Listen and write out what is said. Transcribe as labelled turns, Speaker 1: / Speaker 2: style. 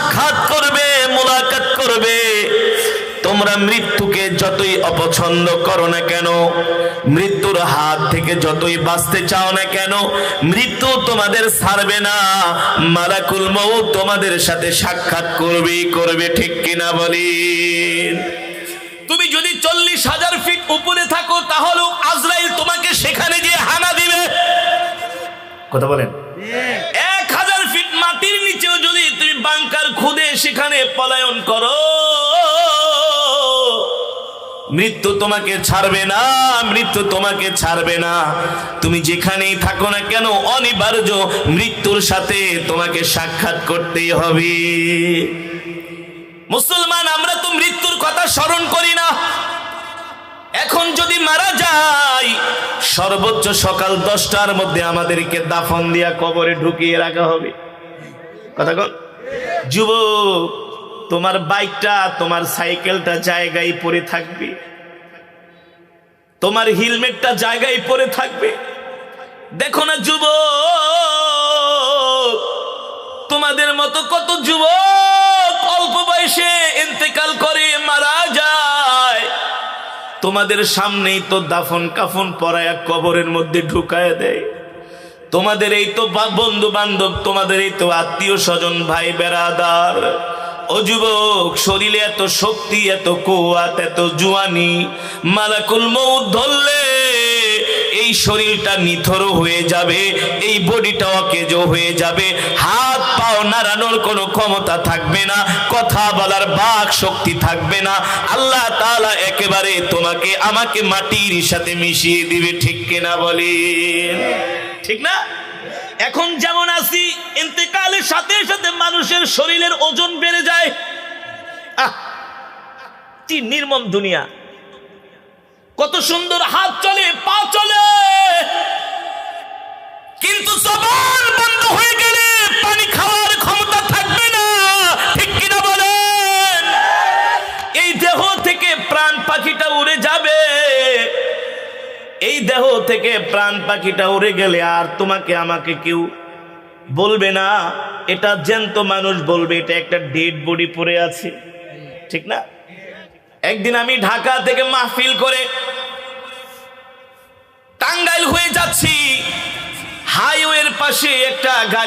Speaker 1: সাক্ষাৎ করবে, মুলাকাত করবে। তোমরা মৃত্যুকে যতই অপছন্দ করো না কেন, মৃত্যুর হাত থেকে যতই বাঁচতে চাও না কেন, মৃত্যু তোমাদের ছাড়বে না। মালাকুল মউত তোমাদের সাথে সাক্ষাৎ করবেই করবে, ঠিক কিনা বলেন? তুমি যদি 40,000 ফিট উপরে থাকো তাহলেও আজরাইল তোমাকে সেখানে গিয়ে হানা দিবে। কথা বলেন। 1000 ফিট মাটির নিচেও যদি তুমি বাংকার খুদে সেখানে পলায়ন করো, মৃত্যু তোমাকে ছাড়বে না, মৃত্যু তোমাকে ছাড়বে না। তুমি যেখানেই থাকো না কেন অনিবার্য মৃত্যুর সাথে তোমাকে সাক্ষাৎ করতেই হবে। মুসলমান, আমরা তো মৃত্যুর কথা স্মরণ করি না। এখন যদি মারা যাই, সর্বোচ্চ সকাল 10টার মধ্যে আমাদেরকে দাফন দিয়া কবরে ঢুকিয়ে রাখা হবে। কথা কন। যুবক, তোমার বাইকটা, তোমার সাইকেলটা জায়গায় পড়ে থাকবে, তোমার হেলমেটটা জায়গায় পড়ে থাকবে। দেখো না যুবক, তোমাদের মতো কত যুবক অল্প বয়সে ইন্তেকাল করে মারা যায়। তোমাদের সামনেই তো দাফন কাফন পরায়া কবরের মধ্যে ঢুকায় দেয়। তোমাদের এই তো বন্ধু বান্ধব, তোমাদের এই তো আত্মীয় স্বজন, ভাই বেরাদার। ও যুবক, শরীরে এত শক্তি, এত কুয়াত, এত জুয়ানি, মালাকুল মউত ধরলে এই শরীরটা নিথর হয়ে যাবে, এই বডিটা অকেজ হয়ে যাবে, হাত পাও নাড়ানোর কোনো ক্ষমতা থাকবে না, কথা বলার বাক শক্তি থাকবে না। আল্লাহ তাআলা একেবারে তোমাকে আমাকে মাটির সাথে মিশিয়ে দিবে, ঠিক কিনা বলেন? ঠিক না? এখন যেমন আছি, ইন্তেকালের সাথে সাথে মানুষের শরীরের ওজন বেড়ে যায়। কি নির্মম দুনিয়া! কত সুন্দর হাত চলে, পা চলে, কিন্তু জবান বন্ধ হয়ে গেলে পানি খাওয়ার ক্ষমতা থাকবে না, ঠিক কিনা বলেন? এই দেহ থেকে প্রাণ পাখিটা উড়ে যাবে। এই দেহ থেকে প্রাণ পাখিটা উড়ে গেলে আর তোমাকে আমাকে কেউ বলবে না এটা জ্যান্ত মানুষ, বলবে এটা একটা ডেড বডি পড়ে আছে, ঠিক না? একদিন আমি ঢাকা থেকে মাহফিল করে টাঙ্গাইল হয়ে যাচ্ছি, হাইওয়ের পাশে একটা গাড়ি